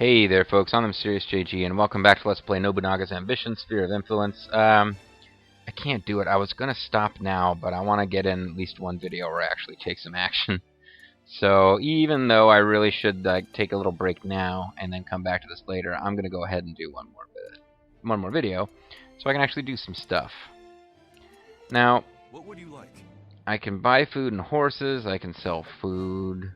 Hey there folks, I'm Mysterious JG and welcome back to Let's Play Nobunaga's Ambition, Sphere of Influence. I can't do it. I was gonna stop now, but I want to get in at least one video where I actually take some action. So even though I really should take a little break now and then come back to this later, I'm gonna go ahead and do one more video so I can actually do some stuff. Now, what would you like? I can buy food and horses, I can sell food.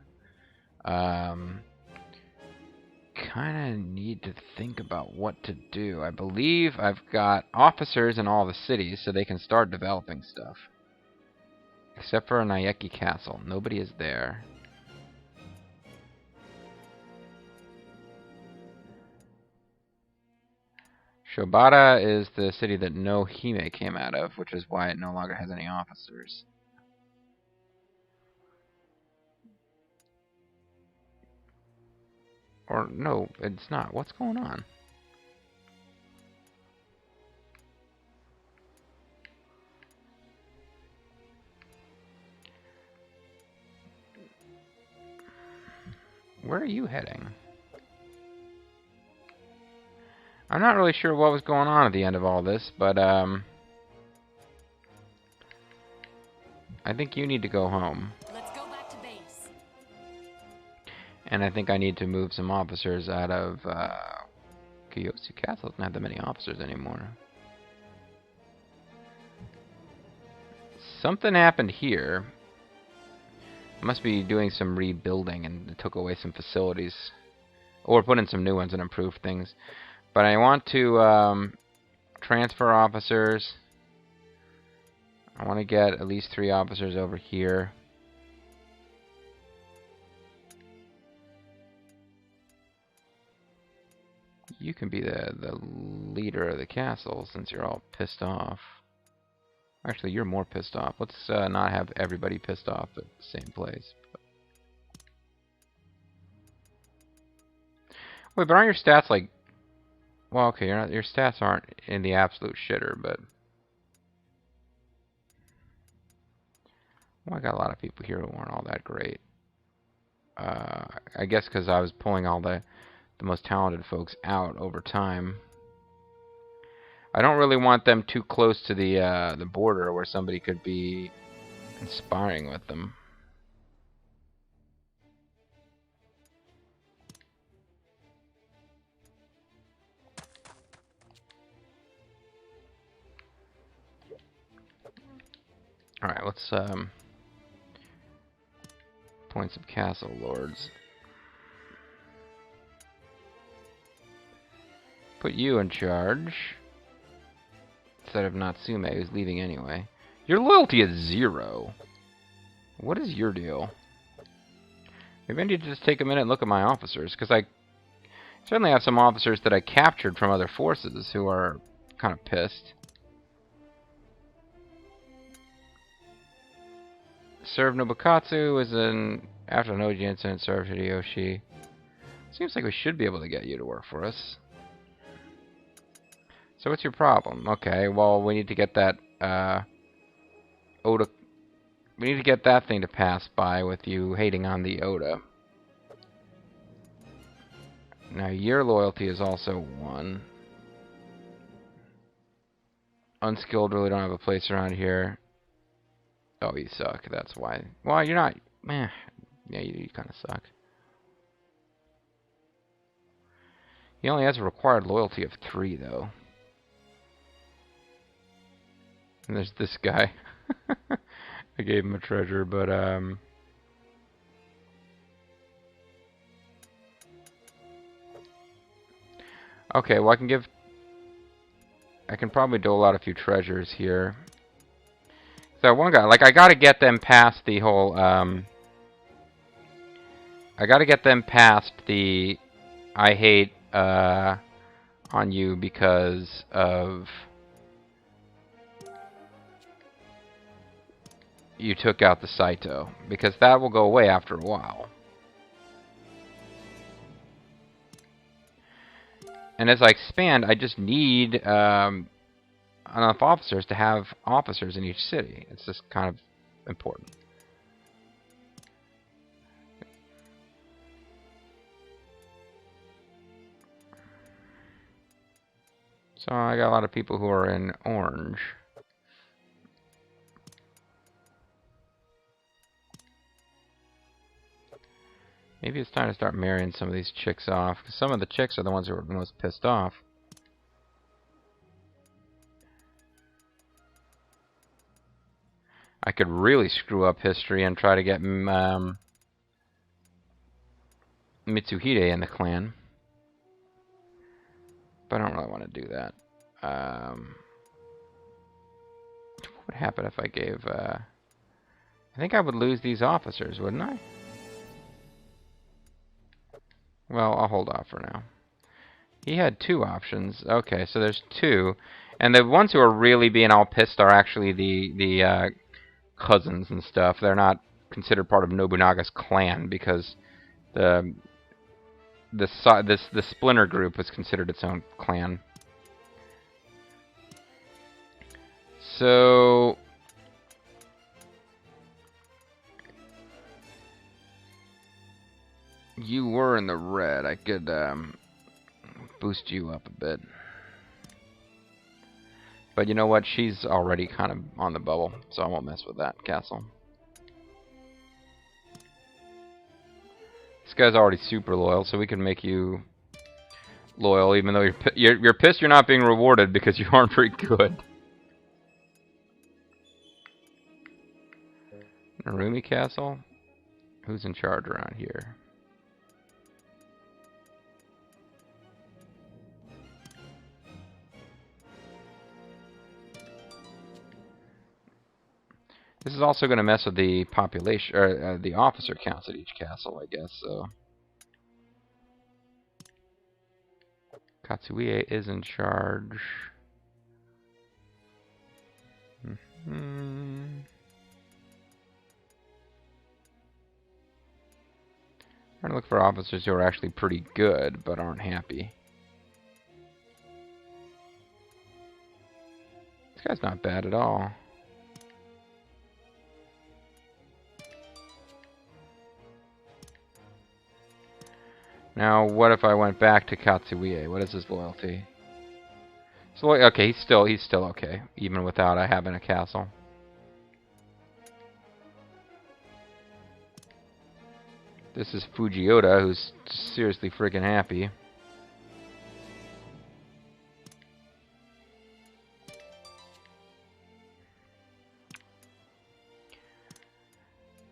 Kind of need to think about what to do. I believe I've got officers in all the cities, so they can start developing stuff. Except for Nayeki Castle. Nobody is there. Shobata is the city that no Hime came out of, which is why it no longer has any officers. Or, no, it's not. What's going on? Where are you heading? I'm not really sure what was going on at the end of all this, but, I think you need to go home. Let's go back to base. And I think I need to move some officers out of Kiyosu Castle. Doesn't have that many officers anymore. Something happened here. I must be doing some rebuilding and it took away some facilities. Or put in some new ones and improve things. But I want to transfer officers. I want to get at least 3 officers over here. You can be the leader of the castle since you're all pissed off. Actually, you're more pissed off. Let's not have everybody pissed off at the same place. Wait, but aren't your stats like... Well, okay, your stats aren't in the absolute shitter, but... Well, I got a lot of people here who aren't all that great. I guess because I was pulling all the most talented folks out over time. I don't really want them too close to the border where somebody could be conspiring with them. All right, let's appoint some castle lords. Put you in charge. Instead of Natsume, who's leaving anyway. Your loyalty is 0. What is your deal? Maybe I need to just take a minute and look at my officers, because I certainly have some officers that I captured from other forces who are kind of pissed. Served Nobukatsu is an... After the Noji incident, served Hideyoshi. Seems like we should be able to get you to work for us. So what's your problem? Okay, well, we need to get that, Oda... We need to get that thing to pass by with you hating on the Oda. Now, your loyalty is also 1. Unskilled really don't have a place around here. Oh, you suck, that's why. Well, you're not... Meh. Yeah, you kind of suck. He only has a required loyalty of 3, though. And there's this guy. I gave him a treasure, but okay, well I can probably dole out a few treasures here. So one guy, like, I gotta get them past the whole I gotta get them past the I hate on you because of you took out the Saito, because that will go away after a while. And as I expand, I just need enough officers to have officers in each city. It's just kind of important. So I got a lot of people who are in orange. Maybe it's time to start marrying some of these chicks off, because some of the chicks are the ones who are the most pissed off. I could really screw up history and try to get Mitsuhide in the clan. But I don't really want to do that. What would happen if I gave... I think I would lose these officers, wouldn't I? Well, I'll hold off for now. He had 2 options. Okay, so there's 2. And the ones who are really being all pissed are actually the cousins and stuff. They're not considered part of Nobunaga's clan because the splinter group was considered its own clan. So you were in the red. I could boost you up a bit. But you know what? She's already kind of on the bubble, so I won't mess with that castle. This guy's already super loyal, so we can make you loyal, even though you're pissed you're not being rewarded because you aren't very good. Narumi Castle? Who's in charge around here? This is also going to mess with the population, or the officer counts at each castle, I guess, so... Katsuie is in charge. Trying to look for officers who are actually pretty good, but aren't happy. This guy's not bad at all. Now, what if I went back to Katsuie? What is his loyalty? So, okay, he's still okay, even without having a castle. This is Fujioda, who's seriously freaking happy.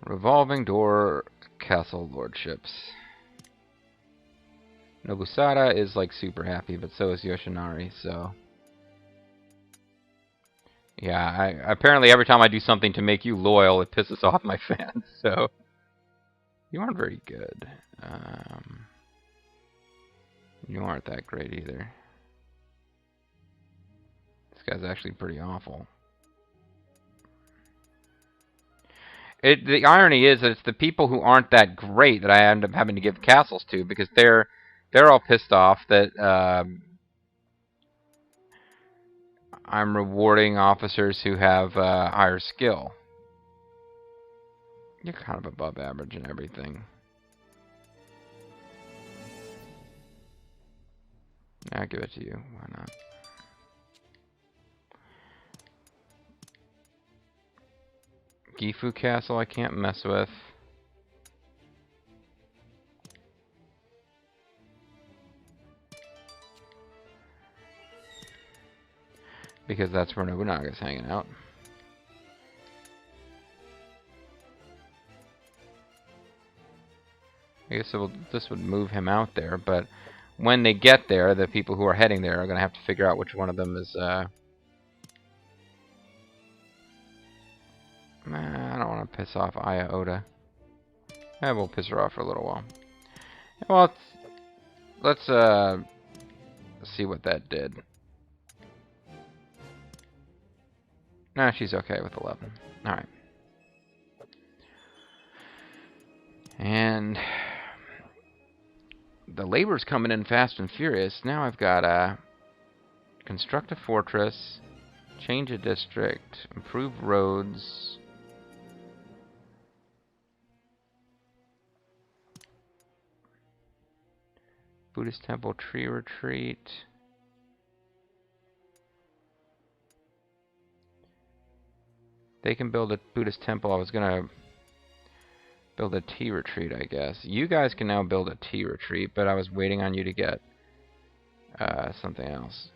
Revolving door castle lordships. Nobusada is like super happy, but so is Yoshinari, so... Yeah, apparently every time I do something to make you loyal, it pisses off my fans, so... You aren't very good. You aren't that great either. This guy's actually pretty awful. The irony is that it's the people who aren't that great that I end up having to give castles to, because they're all pissed off that I'm rewarding officers who have higher skill. You're kind of above average in everything. I'll give it to you. Why not? Gifu Castle I can't mess with. Because that's where Nobunaga's hanging out. I guess this would move him out there, but when they get there, the people who are heading there are going to have to figure out which one of them is... Nah, I don't want to piss off Aya Oda. We'll piss her off for a little while. Well, let's see what that did. Nah, she's okay with 11. Alright. And the labor's coming in fast and furious. Now I've got construct a fortress, change a district, improve roads. Buddhist temple tree retreat. They can build a Buddhist temple. I was gonna build a tea retreat, I guess. You guys can now build a tea retreat, but I was waiting on you to get something else.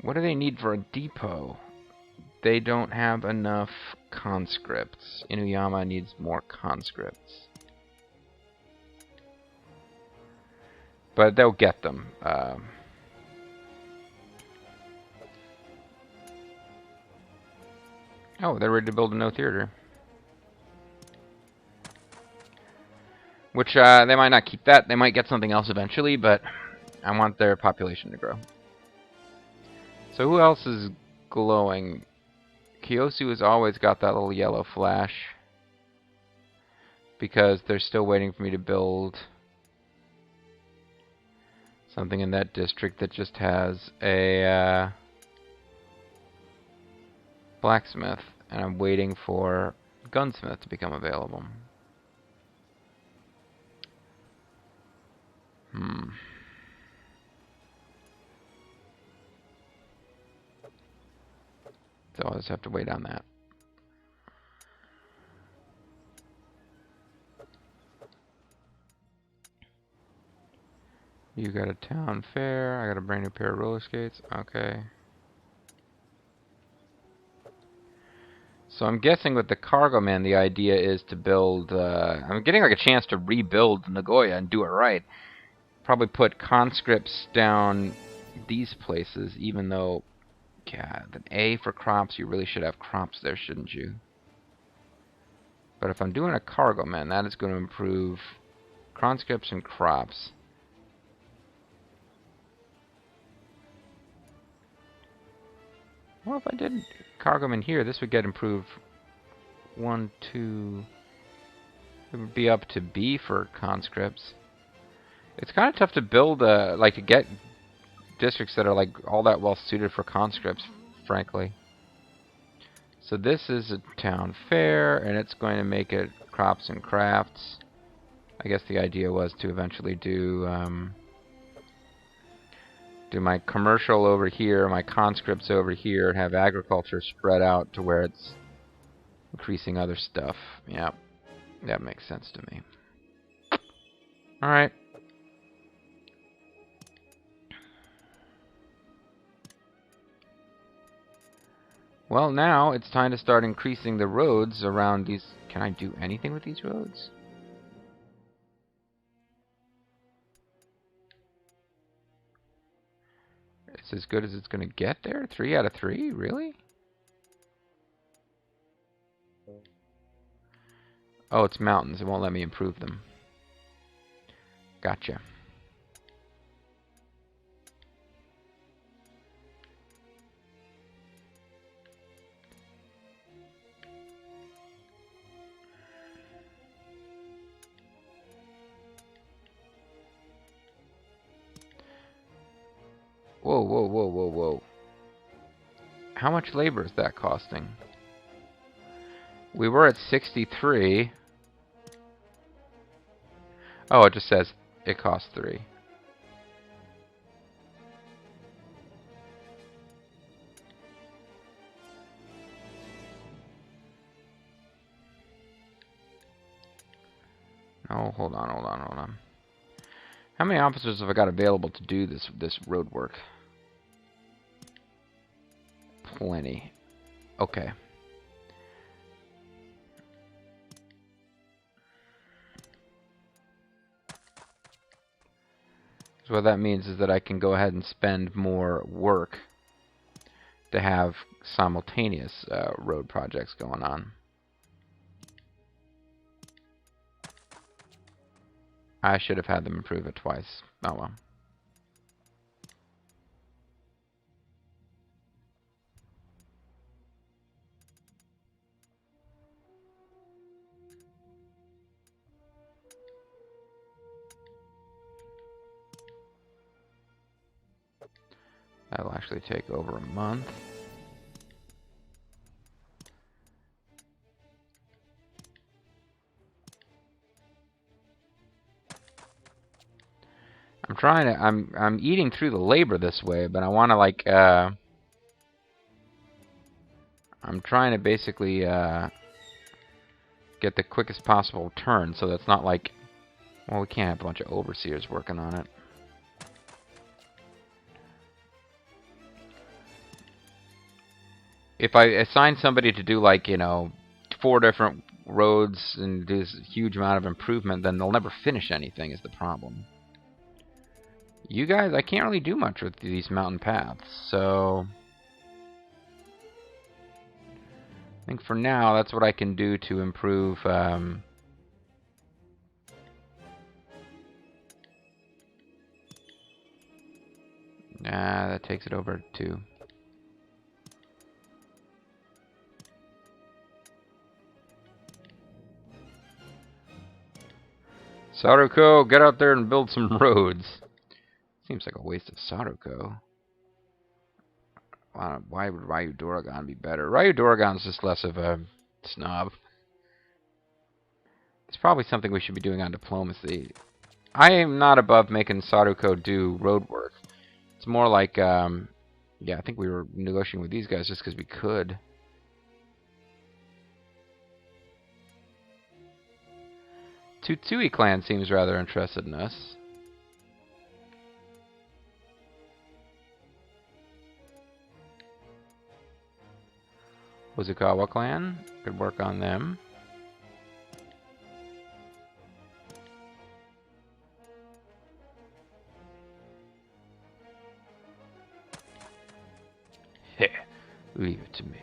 What do they need for a depot? They don't have enough conscripts. Inuyama needs more conscripts. But they'll get them. Oh, they're ready to build a no theater. Which, they might not keep that. They might get something else eventually, but I want their population to grow. So who else is glowing? Kiyosu has always got that little yellow flash. Because they're still waiting for me to build something in that district that just has a blacksmith. And I'm waiting for gunsmith to become available. So I'll just have to wait on that. You got a town fair. I got a brand new pair of roller skates. Okay. So I'm guessing with the cargo man, the idea is to build... I'm getting like a chance to rebuild Nagoya and do it right. Probably put conscripts down these places, even though... Yeah, an A for crops, you really should have crops there, shouldn't you? But if I'm doing a cargo man, that is going to improve conscripts and crops. Well, if I did cargo man here, this would get improved 1, 2... It would be up to B for conscripts. It's kind of tough to build, like, to get districts that are, like, all that well suited for conscripts, frankly. So this is a town fair, and it's going to make it crops and crafts. I guess the idea was to eventually do my commercial over here, my conscripts over here, and have agriculture spread out to where it's increasing other stuff. Yeah, that makes sense to me. Alright. Well, now it's time to start increasing the roads around these. Can I do anything with these roads? It's as good as it's going to get there? 3 out of 3? Really? Oh, it's mountains. It won't let me improve them. Gotcha. Whoa, whoa, whoa, whoa, whoa. How much labor is that costing? We were at 63. Oh, it just says it costs 3. Oh, hold on, hold on, hold on. How many officers have I got available to do this road work? Plenty. Okay. So what that means is that I can go ahead and spend more work to have simultaneous road projects going on. I should have had them improve it twice. Oh well. That'll actually take over a month. I'm trying to I'm eating through the labor this way, but I want to like I I'm trying to basically get the quickest possible turn, so that's not like... Well, we can't have a bunch of overseers working on it. If I assign somebody to do, like, you know, 4 different roads and do this huge amount of improvement, then they'll never finish anything is the problem. You guys, I can't really do much with these mountain paths, so... I think for now, that's what I can do to improve... Nah, that takes it over to... Saruko, get out there and build some roads. Seems like a waste of Saruko. Why would Ryu Doragon be better? Ryu Doragon's just less of a snob. It's probably something we should be doing on diplomacy. I am not above making Saruko do road work. It's more like, yeah, I think we were negotiating with these guys just because we could. Tutsui clan seems rather interested in us. Hozukawa clan, could work on them. Heh, leave it to me.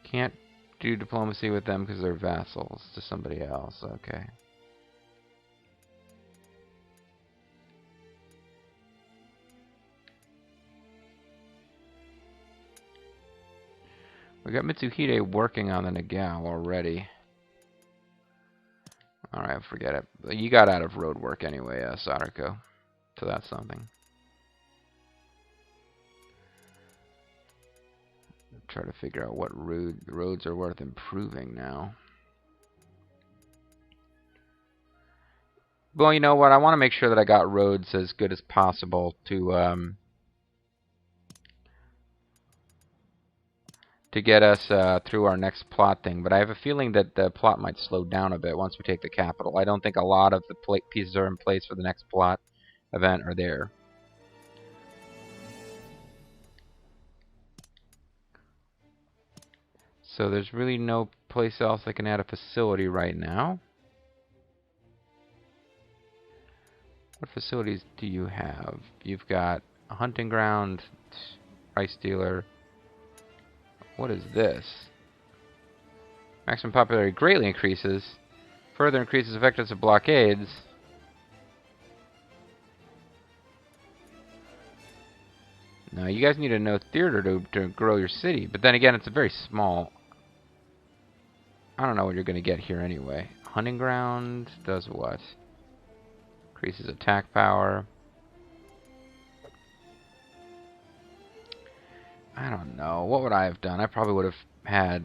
Can't do diplomacy with them because they're vassals to somebody else. Okay. We got Mitsuhide working on the Nagao already. Alright, forget it. You got out of road work anyway, Saruko. So that's something. Try to figure out what roads are worth improving now. Well, you know what? I want to make sure that I got roads as good as possible to get us through our next plot thing. But I have a feeling that the plot might slow down a bit once we take the capital. I don't think a lot of the pieces are in place for the next plot event are there. So there's really no place else I can add a facility right now. What facilities do you have? You've got a hunting ground, rice dealer. What is this? Maximum popularity greatly increases. Further increases effectiveness of blockades. Now, you guys need to know theater to grow your city. But then again, it's a very small... I don't know what you're going to get here anyway. Hunting ground does what? Increases attack power. I don't know. What would I have done? I probably would have had...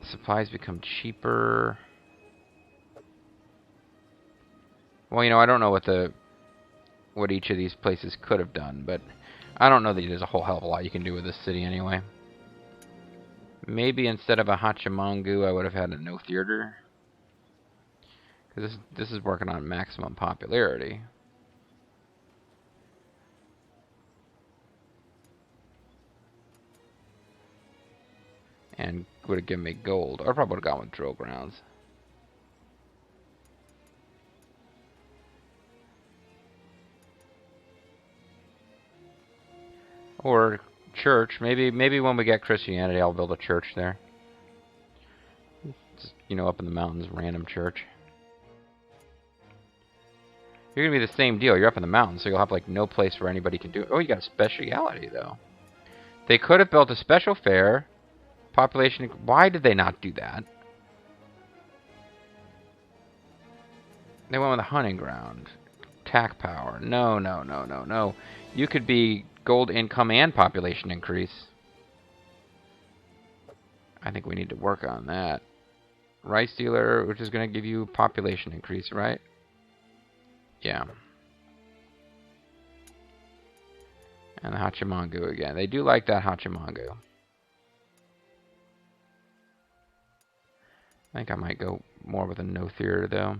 supplies become cheaper. Well, you know, I don't know what each of these places could have done, but I don't know that there's a whole hell of a lot you can do with this city anyway. Maybe instead of a Hachimangu, I would have had a no theater. Because this is working on maximum popularity. And would have given me gold. Or probably would have gone with drill grounds. Or church. Maybe when we get Christianity, I'll build a church there. Just, you know, up in the mountains, random church. You're going to be the same deal. You're up in the mountains, so you'll have, like, no place where anybody can do it. Oh, you got a speciality, though. They could have built a special fair. Population... Why did they not do that? They went with a hunting ground. Attack power. No, no, no, no, no. You could be gold income and population increase. I think we need to work on that. rice dealer, which is going to give you population increase, right? Yeah. And the Hachimangu again. They do like that Hachimangu. I think I might go more with a no theater, though.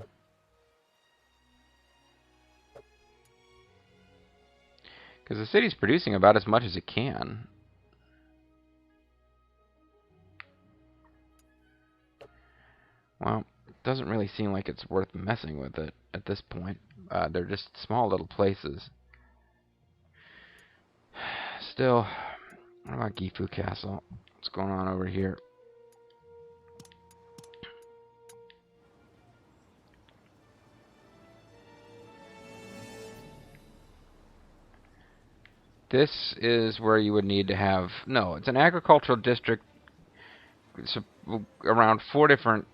Because the city's producing about as much as it can. Well, it doesn't really seem like it's worth messing with it at this point. They're just small little places. Still, what about Gifu Castle? What's going on over here? This is where you would need to have... No, it's an agricultural district. It's around 4 different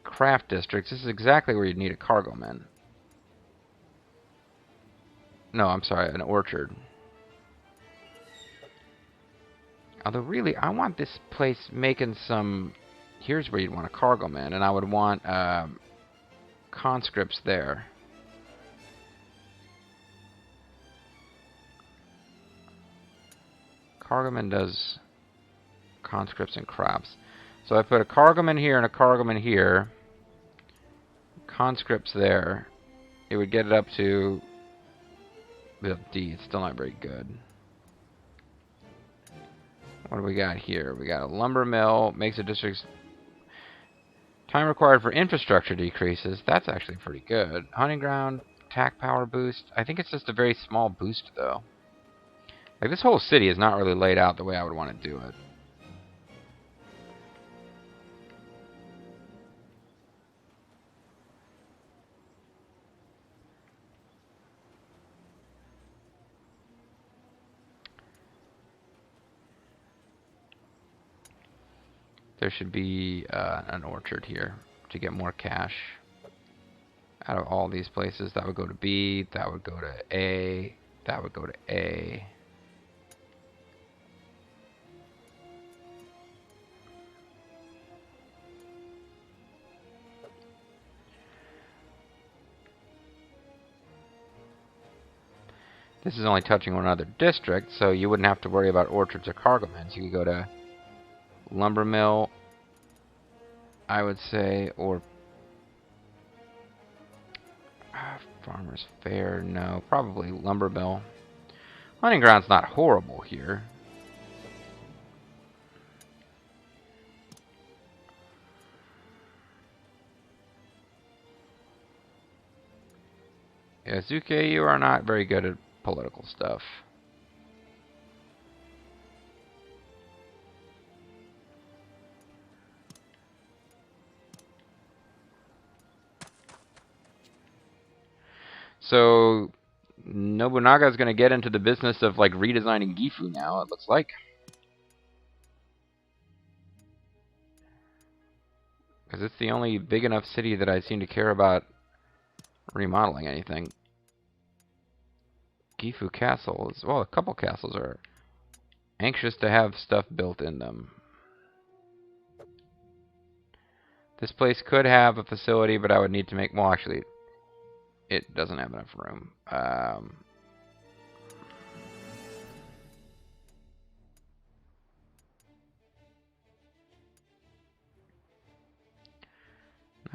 craft districts. This is exactly where you'd need a cargo man. No, I'm sorry, an orchard. Although, really, I want this place making some... Here's where you'd want a cargo man, and I would want conscripts there. Cargoman does conscripts and crops. So I put a cargoman here and a cargoman here. Conscripts there. It would get it up to D. It's still not very good. What do we got here? We got a lumber mill. Makes a district's time required for infrastructure decreases. That's actually pretty good. Hunting ground, attack power boost. I think it's just a very small boost, though. Like, this whole city is not really laid out the way I would want to do it. There should be an orchard here to get more cash out of all these places. That would go to B, that would go to A, that would go to A. This is only touching one other district, so you wouldn't have to worry about orchards or cargo men. You could go to lumber mill, I would say, or farmer's fair. No, probably lumber mill. Hunting ground's not horrible here. Yazuke, you are not very good at political stuff. So Nobunaga is going to get into the business of like redesigning Gifu now, it looks like. Because it's the only big enough city that I seem to care about remodeling anything. Gifu Castle is, well, a couple castles are anxious to have stuff built in them. This place could have a facility, but I would need to make, well, actually, it doesn't have enough room. Not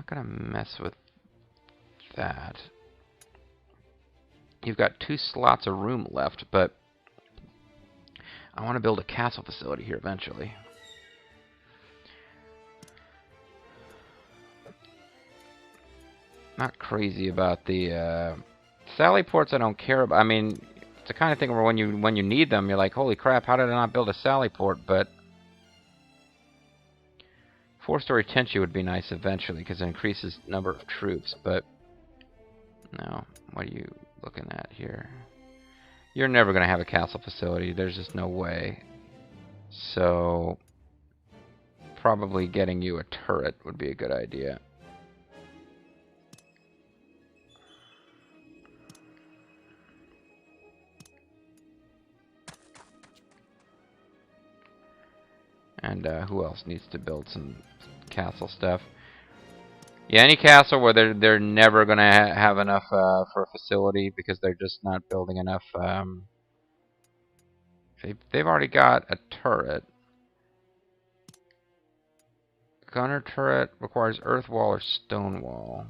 gonna mess with that. You've got 2 slots of room left, but I want to build a castle facility here eventually. Not crazy about the Sally ports. I don't care about. I mean, it's the kind of thing where when you need them, you're like, holy crap, how did I not build a Sally port? But 4-story Tenchi would be nice eventually because it increases the number of troops. But no, what are you looking at here? You're never going to have a castle facility. There's just no way. So probably getting you a turret would be a good idea. And who else needs to build some castle stuff? Yeah, any castle where they're never gonna have enough for a facility because they're just not building enough. They've already got a turret. Gunner turret requires earth wall or stone wall.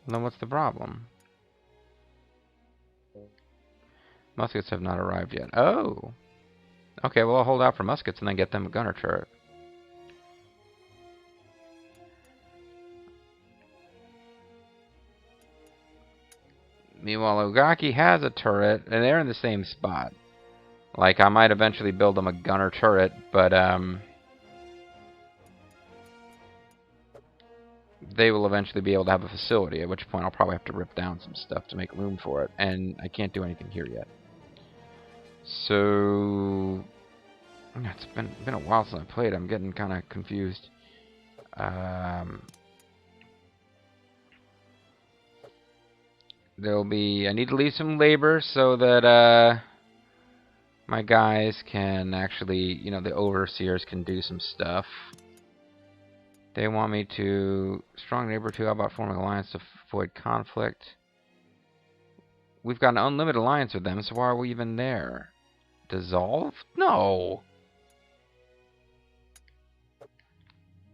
Then what's the problem? Muskets have not arrived yet. Oh! Okay, well I'll hold out for muskets and then get them a gunner turret. Meanwhile, Ogaki has a turret, and they're in the same spot. Like, I might eventually build them a gunner turret, but, they will eventually be able to have a facility, at which point I'll probably have to rip down some stuff to make room for it, and I can't do anything here yet. So... it's been a while since I played. I'm getting kind of confused. There'll be... I need to leave some labor so that, my guys can actually, you know, the overseers can do some stuff. They want me to... Strong neighbor 2, how about forming an alliance to avoid conflict? We've got an unlimited alliance with them, so why are we even there? Dissolve? No!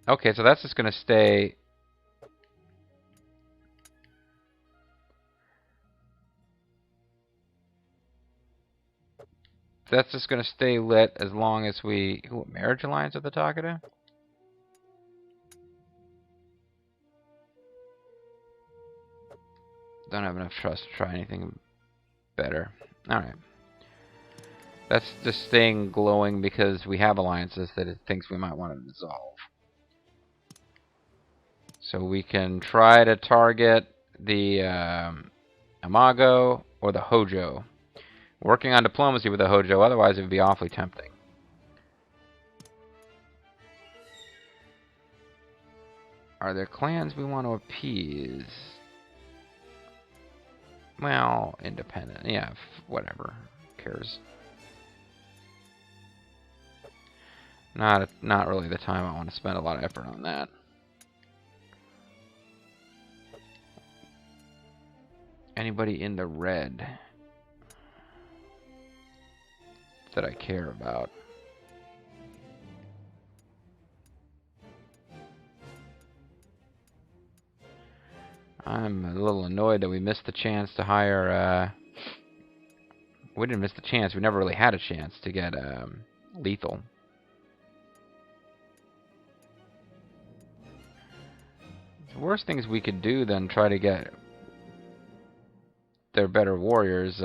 Okay, so that's just gonna stay... That's just gonna stay lit as long as we... Ooh, marriage alliance with the Takeda? Don't have enough trust to try anything better. Alright. That's just staying glowing because we have alliances that it thinks we might want to dissolve. So we can try to target the Imago or the Hojo. Working on diplomacy with the Hojo, otherwise it would be awfully tempting. Are there clans we want to appease? Well, independent. Yeah, whatever. Who cares? Not really the time I want to spend a lot of effort on that. Anybody in the red that I care about? I'm a little annoyed that we missed the chance to hire, we didn't miss the chance. We never really had a chance to get, lethal. The worst things we could do than try to get their better warriors,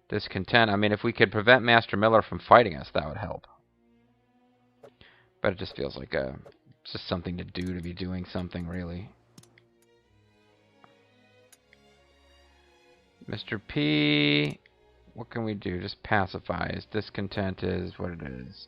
discontent. I mean, if we could prevent Master Miller from fighting us, that would help. But it just feels like it's just something to do to be doing something, really. Mr. P, what can we do? Just pacify. His discontent is what it is.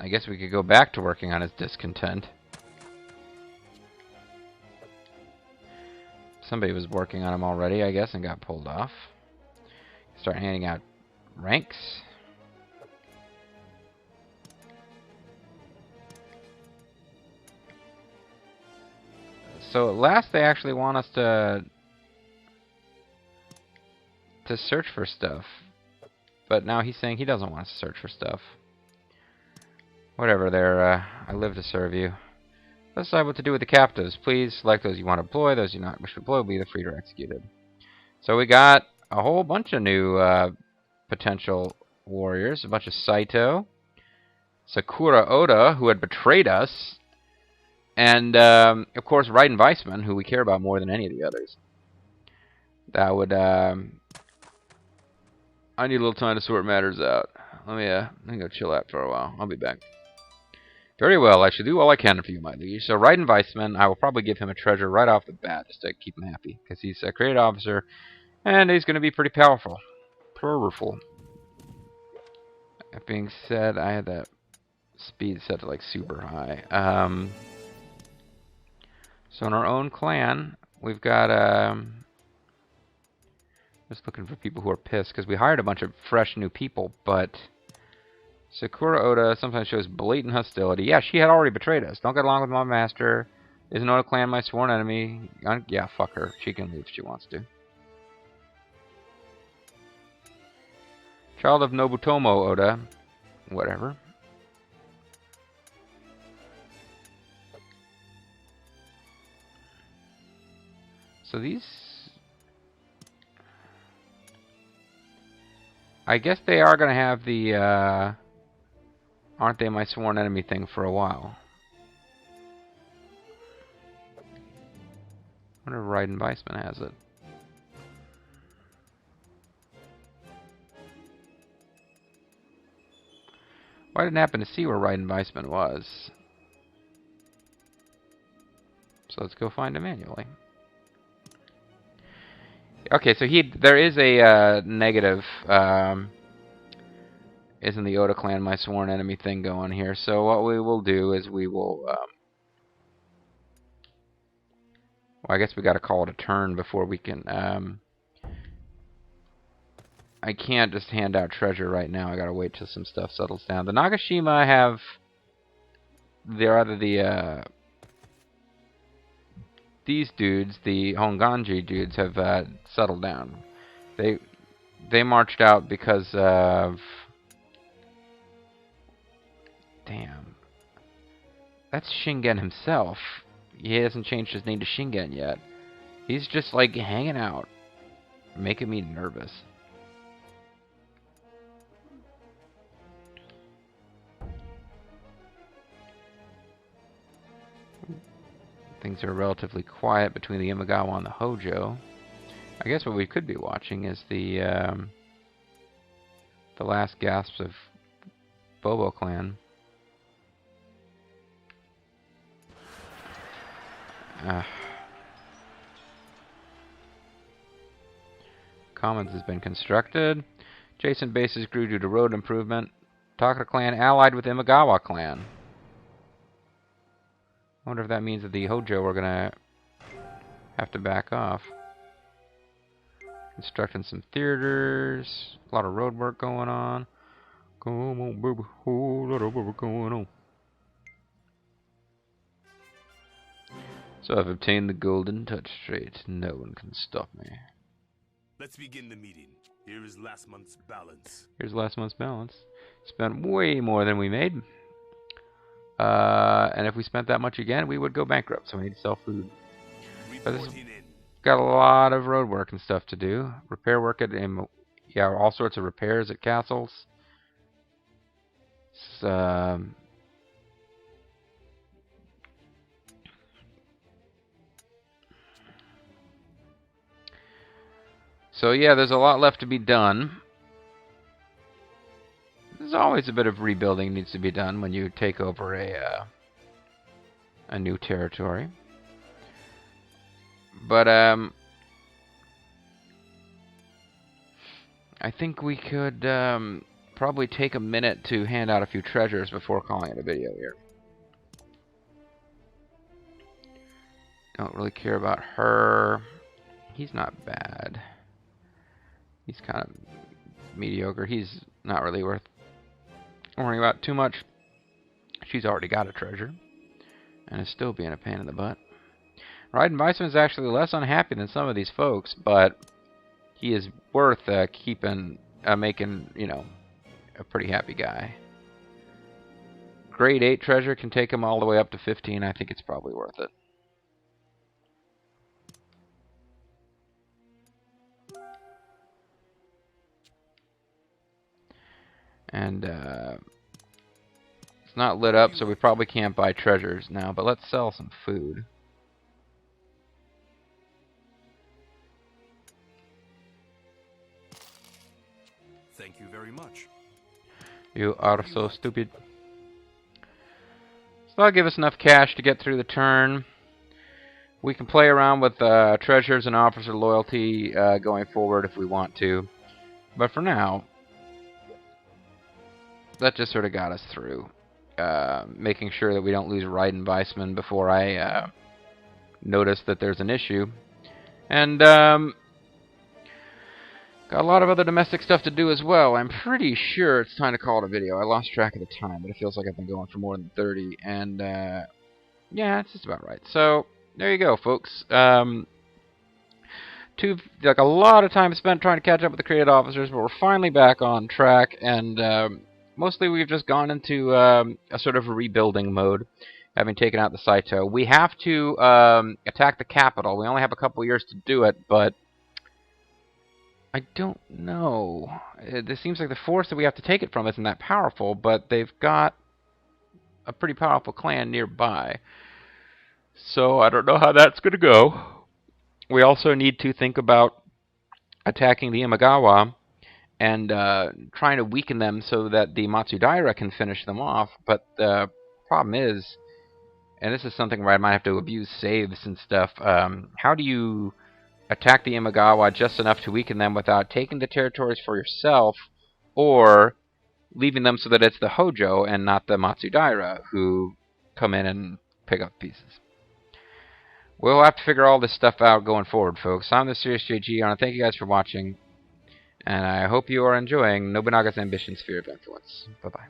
I guess we could go back to working on his discontent. Somebody was working on him already, I guess, and got pulled off. Start handing out ranks. So at last they actually want us to search for stuff. But now he's saying he doesn't want us to search for stuff. Whatever, there. I live to serve you. Let's decide what to do with the captives. Please select those you want to deploy. Those you not wish to deploy will be free to executed. So we got a whole bunch of new potential warriors. A bunch of Saito. Sakura Oda, who had betrayed us. And, of course, Raiden Weissman, who we care about more than any of the others. That would, I need a little time to sort matters out. Let me go chill out for a while. I'll be back. Very well, I shall do all I can for you, my liege. So, Raiden Weissman, I will probably give him a treasure right off the bat, just to keep him happy. Because he's a great officer, and he's going to be pretty powerful. That being said, I had that speed set to, like, super high. So in our own clan, we've got just looking for people who are pissed because we hired a bunch of fresh new people, but Sakura Oda sometimes shows blatant hostility. Yeah, she had already betrayed us. Don't get along with my master. Is an Oda clan my sworn enemy? Yeah, fuck her. She can leave if she wants to. Child of Nobutomo Oda. Whatever. So these... I guess they are going to have the, aren't they my sworn enemy thing for a while. I wonder if Raiden Weissman has it. Well, I didn't happen to see where Raiden Weissman was. So let's go find him manually. Okay, so there is a negative, isn't the Oda clan my sworn enemy thing going here. So what we will do is we will, well, I guess we got to call it a turn before we can, I can't just hand out treasure right now. I got to wait till some stuff settles down. The Nagashima have, they're either the, these dudes, the Honganji dudes, have settled down. They marched out because of... Damn. That's Shingen himself. He hasn't changed his name to Shingen yet. He's just like hanging out, making me nervous. Things are relatively quiet between the Imagawa and the Hojo. I guess what we could be watching is the last gasps of Bobo Clan. Commons has been constructed. Adjacent bases grew due to road improvement. Takara clan allied with Imagawa clan. I wonder if that means that the Hojo are gonna have to back off. Constructing some theaters. A lot of road work going on. Come on, baby. Whole lot of work going on. So I've obtained the golden touch trait. No one can stop me. Let's begin the meeting. Here is last month's balance. Here's last month's balance. Spent way more than we made. And if we spent that much again, we would go bankrupt, so we need to sell food. But this got a lot of road work and stuff to do. Repair work at, yeah, all sorts of repairs at castles. So yeah, there's a lot left to be done. There's always a bit of rebuilding needs to be done when you take over a new territory. But I think we could probably take a minute to hand out a few treasures before calling it a video here. Don't really care about her. He's not bad. He's kind of mediocre. He's not really worth worrying about too much. She's already got a treasure and is still being a pain in the butt. Raiden Weissman is actually less unhappy than some of these folks, but he is worth making, you know, a pretty happy guy. Grade 8 treasure can take him all the way up to 15. I think it's probably worth it. And it's not lit up, so we probably can't buy treasures now, but let's sell some food. Thank you very much. You are so stupid. So that'll give us enough cash to get through the turn. We can play around with treasures and officer loyalty going forward if we want to. But for now, that just sort of got us through. Making sure that we don't lose Raiden Weissman before I notice that there's an issue. And, got a lot of other domestic stuff to do as well. I'm pretty sure it's time to call it a video. I lost track of the time, but it feels like I've been going for more than 30. And, yeah, it's just about right. So, there you go, folks. A lot of time spent trying to catch up with the creative officers, but we're finally back on track. And, mostly we've just gone into a sort of a rebuilding mode, having taken out the Saito. We have to attack the capital. We only have a couple years to do it, but I don't know. It seems like the force that we have to take it from isn't that powerful, but they've got a pretty powerful clan nearby. So I don't know how that's going to go. We also need to think about attacking the Imagawa and trying to weaken them so that the Matsudaira can finish them off. But the problem is, and this is something where I might have to abuse saves and stuff, how do you attack the Imagawa just enough to weaken them without taking the territories for yourself, or leaving them so that it's the Hojo and not the Matsudaira who come in and pick up pieces? We'll have to figure all this stuff out going forward, folks. I'm the Serious JG, and I thank you guys for watching, and I hope you are enjoying Nobunaga's Ambition Sphere of Influence. Bye-bye.